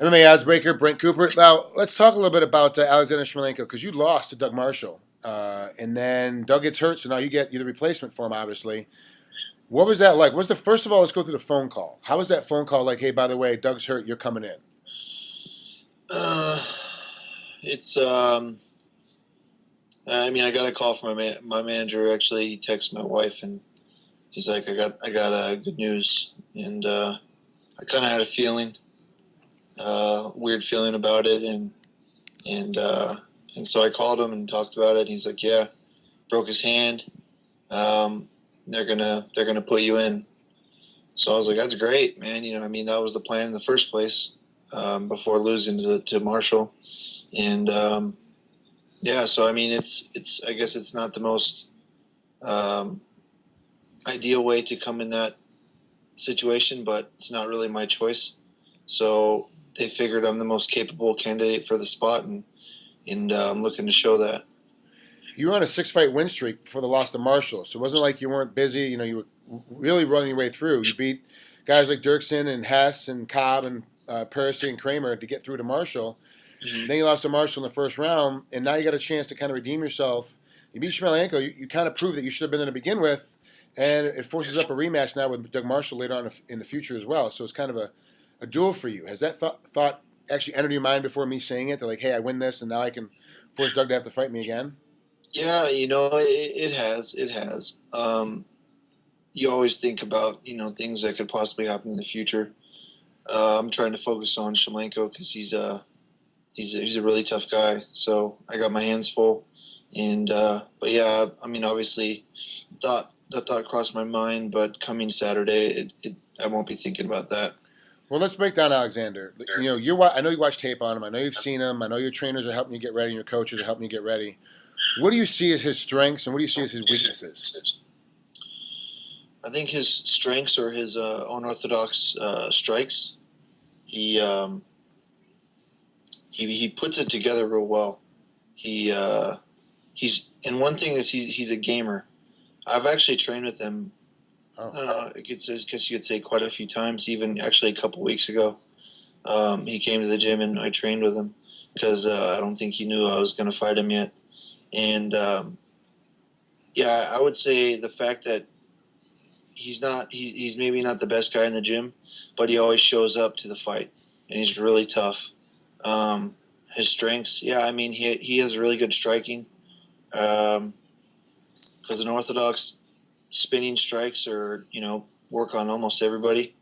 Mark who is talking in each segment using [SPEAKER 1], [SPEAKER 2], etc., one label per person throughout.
[SPEAKER 1] MMA oddsbreaker, Brent Cooper. Now, let's talk a little bit about Alexander Shlemenko because you lost to Doug Marshall. And then Doug gets hurt, so now you're the replacement for him, obviously. What was that like? What's the first of all? Let's go through the phone call. How was that phone call like? Hey, by the way, Doug's hurt. You're coming in.
[SPEAKER 2] Uh, it's I mean, I got a call from my manager. Actually, he texted my wife, and he's like, "I got good news," and I kind of had a feeling, weird feeling about it, and so I called him and talked about it. He's like, "Yeah, broke his hand. Um, they're gonna put you in." So I was like, "That's great, man." I mean, that was the plan in the first place, before losing to Marshall, and yeah. So I mean, it's I guess it's not the most um, ideal way to come in that situation, but it's not really my choice. So they figured I'm the most capable candidate for the spot, and I'm looking to show that.
[SPEAKER 1] You were on a 6 fight win streak before the loss to Marshall, so it wasn't like you weren't busy. You were really running your way through. You beat guys like Dirksen and Hess and Cobb and Percy and Kramer to get through to Marshall.
[SPEAKER 2] Mm-hmm.
[SPEAKER 1] Then you lost to Marshall in the first round, and now you got a chance to kind of redeem yourself. You beat Shlemenko. You kind of proved that you should have been there to begin with, and it forces up a rematch now with Doug Marshall later on in the future as well. So it's kind of a duel for you. Has that thought actually entered your mind before me saying it? That like, hey, I win this, and now I can force Doug to have to fight me again?
[SPEAKER 2] Yeah, it has. It has. You always think about things that could possibly happen in the future. I'm trying to focus on Shlemenko because he's a really tough guy. So I got my hands full, and but yeah, I mean, obviously, that thought crossed my mind. But coming Saturday, I won't be thinking about that.
[SPEAKER 1] Well, let's break down Alexander. I know you watch tape on him. I know you've seen him. I know your trainers are helping you get ready, and your coaches are helping you get ready. What do you see as his strengths, and what do you see as his weaknesses?
[SPEAKER 2] I think his strengths are his unorthodox strikes. He he puts it together real well. He he's and one thing is he's a gamer. I've actually trained with him. I guess you could say quite a few times. Even actually a couple weeks ago, he came to the gym and I trained with him because I don't think he knew I was going to fight him yet. And yeah, I would say the fact that he's maybe not the best guy in the gym, but he always shows up to the fight, and he's really tough. His strengths, yeah, I mean he has really good striking. Because unorthodox spinning strikes are work on almost everybody,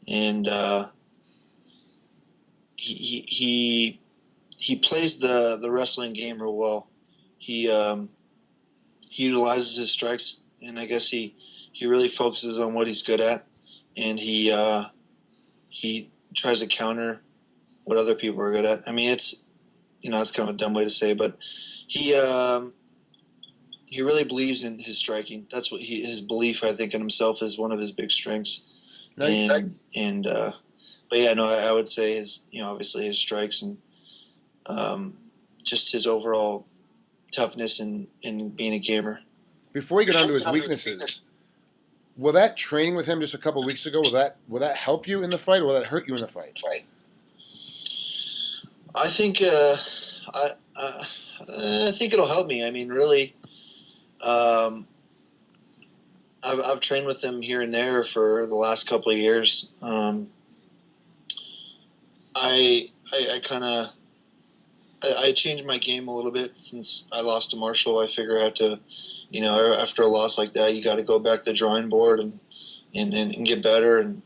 [SPEAKER 2] and he plays the wrestling game real well. He utilizes his strikes, and I guess he really focuses on what he's good at, and he tries to counter what other people are good at. I mean, it's kind of a dumb way to say, but he really believes in his striking. That's what his belief, I think, in himself is one of his big strengths.
[SPEAKER 1] Nice.
[SPEAKER 2] But yeah, no, I would say his obviously his strikes and just his overall toughness and being a gamer.
[SPEAKER 1] Before you get on to his weaknesses, will that training with him just a couple of weeks ago, will that help you in the fight, or will that hurt you in the fight?
[SPEAKER 2] I think I think it'll help me. I mean, really, I've trained with him here and there for the last couple of years. I kind of I changed my game a little bit since I lost to Marshall. I figure I have to, after a loss like that, you got to go back to the drawing board and get better. And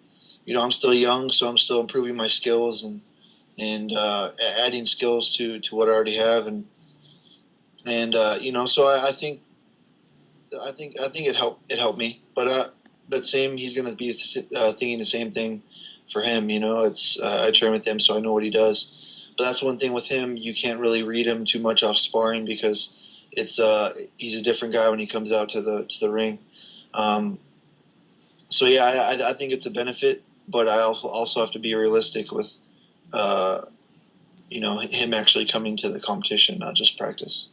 [SPEAKER 2] I'm still young, so I'm still improving my skills and adding skills to what I already have. And so I think it helped me. But that same he's going to be thinking the same thing for him. It's I train with him, so I know what he does. But that's one thing with him. You can't really read him too much off sparring because he's a different guy when he comes out to the ring. So yeah, I think it's a benefit, but I also have to be realistic with him actually coming to the competition, not just practice.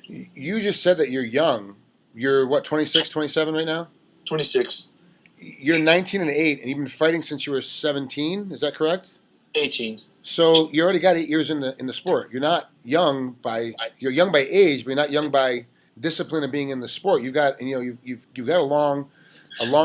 [SPEAKER 1] You just said that you're young. You're what, 26, 27 right now?
[SPEAKER 2] 26.
[SPEAKER 1] You're 19 and 8, and you've been fighting since you were 17. Is that correct?
[SPEAKER 2] 18.
[SPEAKER 1] So you already got 8 years in the sport. You're young by age, but you're not young by discipline of being in the sport. You've got and you've got a long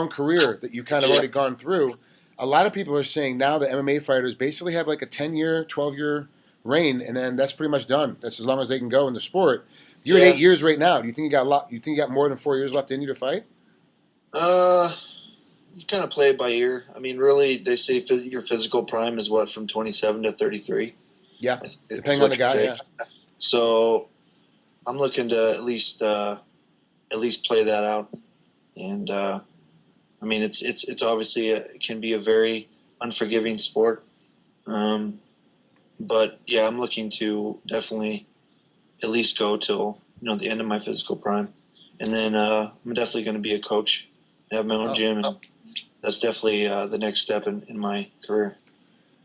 [SPEAKER 1] career that you kind of
[SPEAKER 2] Yeah.
[SPEAKER 1] already gone through. A lot of people are saying now that MMA fighters basically have like a 10-year, 12-year reign, and then that's pretty much done. That's as long as they can go in the sport. You're at
[SPEAKER 2] Yeah.
[SPEAKER 1] 8 years right now. Do you think you got a lot? You think you got more than 4 years left in you to fight?
[SPEAKER 2] Uh, you kind of play it by ear. I mean, really, they say your physical prime is what, from 27 to 33.
[SPEAKER 1] Yeah,
[SPEAKER 2] It's
[SPEAKER 1] depending on
[SPEAKER 2] what
[SPEAKER 1] the
[SPEAKER 2] they
[SPEAKER 1] guy.
[SPEAKER 2] say.
[SPEAKER 1] Yeah.
[SPEAKER 2] So I'm looking to at least play that out. And I mean, it's obviously it can be a very unforgiving sport. Um, but yeah, I'm looking to definitely at least go till the end of my physical prime, and then I'm definitely going to be a coach, have my own gym, and that's definitely the next step in my career.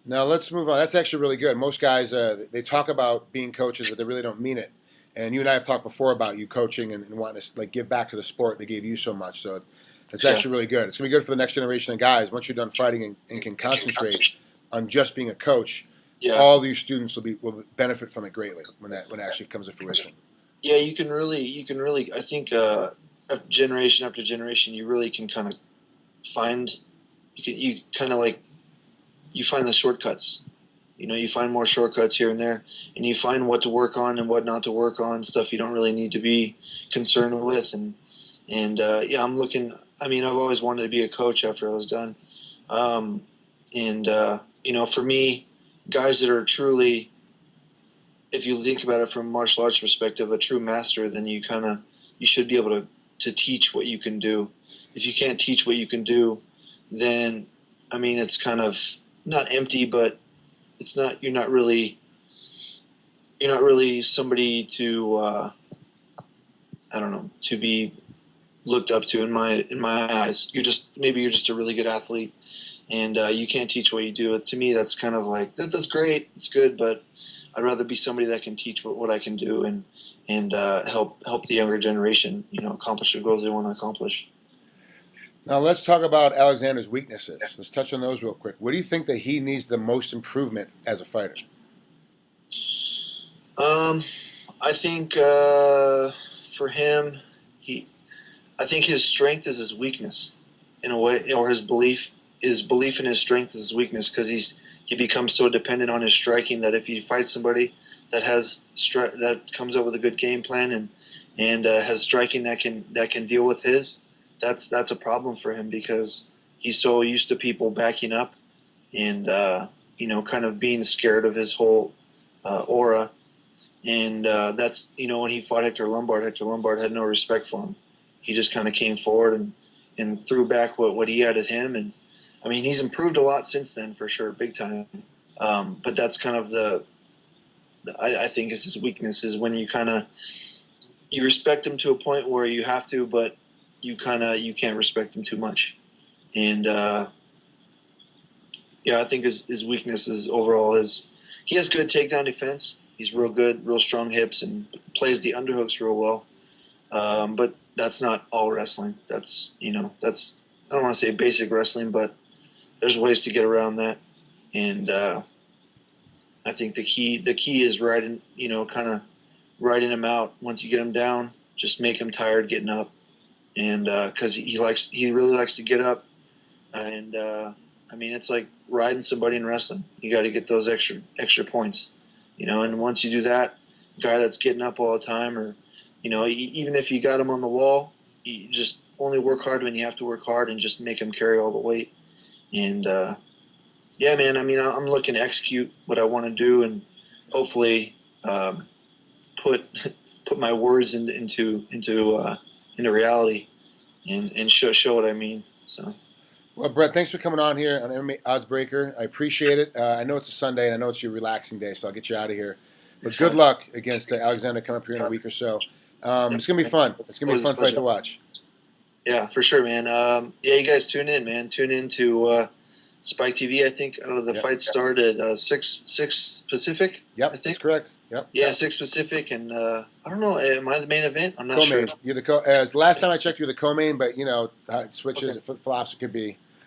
[SPEAKER 1] Now let's move on. That's actually really good. Most guys they talk about being coaches, but they really don't mean it. And you and I have talked before about you coaching and wanting to like give back to the sport. They gave you so much, so it's
[SPEAKER 2] Yeah,
[SPEAKER 1] actually really good. It's gonna be good for the next generation of guys. Once you're done fighting and can concentrate on just being a coach,
[SPEAKER 2] yeah,
[SPEAKER 1] all these students will benefit from it greatly when it actually comes to fruition.
[SPEAKER 2] yeah. You can really. I think generation after generation, you really can kind of find. You kind of like you find the shortcuts. You find more shortcuts here and there, and you find what to work on and what not to work on, stuff you don't really need to be concerned with. And yeah, I'm looking. I mean, I've always wanted to be a coach after I was done. And for me, guys that are truly, if you think about it from a martial arts perspective, a true master, then you should be able to teach what you can do. If you can't teach what you can do, then I mean, it's kind of not empty, but it's not. You're not really somebody to I don't know, to be looked up to in my eyes. You're just a really good athlete, and you can't teach what you do. To me, that's kind of like that's great, it's good, but I'd rather be somebody that can teach what I can do and help the younger generation accomplish the goals they want to accomplish.
[SPEAKER 1] Now let's talk about Alexander's weaknesses. Let's touch on those real quick. What do you think that he needs the most improvement as a fighter?
[SPEAKER 2] I think for him, he I think his strength is his weakness in a way, or his belief in his strength is his weakness, because he becomes so dependent on his striking that if he fights somebody that that comes up with a good game plan and has striking that can deal with that's a problem for him, because he's so used to people backing up and kind of being scared of his whole aura. And that's when he fought Hector Lombard had no respect for him. He just kind of came forward and threw back what he had at him. And I mean, he's improved a lot since then, for sure, big time. But that's kind of I think is his weakness, is when you respect him to a point where you have to, but you can't respect him too much. And yeah, I think his weakness is overall he has good takedown defense. He's real good, real strong hips, and plays the underhooks real well. But that's not all wrestling. That's I don't want to say basic wrestling, but there's ways to get around that. And I think the key is kind of riding him out. Once you get him down, just make him tired getting up. And because he really likes to get up. And I mean, it's like riding somebody in wrestling. You got to get those extra points. And once you do that, guy that's getting up all the time, or even if you got him on the wall, you just only work hard when you have to work hard, and just make him carry all the weight. And yeah, man, I mean, I'm looking to execute what I want to do, and hopefully put my words into reality, and show what I mean. So.
[SPEAKER 1] Well, Brett, thanks for coming on here on MMA Oddsbreaker. I appreciate it. I know it's a Sunday, and I know it's your relaxing day, so I'll get you out of here. But
[SPEAKER 2] It's
[SPEAKER 1] good
[SPEAKER 2] fine.
[SPEAKER 1] luck against Alexander coming up here in a week or so. It's going to be fun. It's going to be a fun fight to watch.
[SPEAKER 2] Yeah, for sure, man. Yeah, you guys tune in, man. Tune in to Spike TV. I think I don't know. The fight started at 6 Pacific.
[SPEAKER 1] Yep,
[SPEAKER 2] I think
[SPEAKER 1] that's correct. Yep.
[SPEAKER 2] Yeah, 6 Pacific, and I don't know. Am I the main event? I'm not
[SPEAKER 1] Co-main.
[SPEAKER 2] sure.
[SPEAKER 1] You're the last time I checked, you're the co-main, but it switches. Okay. It flops.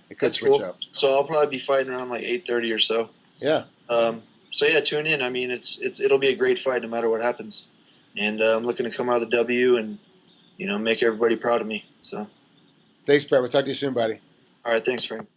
[SPEAKER 1] It could
[SPEAKER 2] That's
[SPEAKER 1] switch
[SPEAKER 2] cool.
[SPEAKER 1] up.
[SPEAKER 2] So I'll probably be fighting around like 8:30 or so.
[SPEAKER 1] Yeah.
[SPEAKER 2] So yeah, tune in. I mean, it'll be a great fight no matter what happens, and I'm looking to come out of the W and make everybody proud of me. So,
[SPEAKER 1] Thanks, Brett. We'll talk to you soon, buddy.
[SPEAKER 2] all right, thanks, Frank.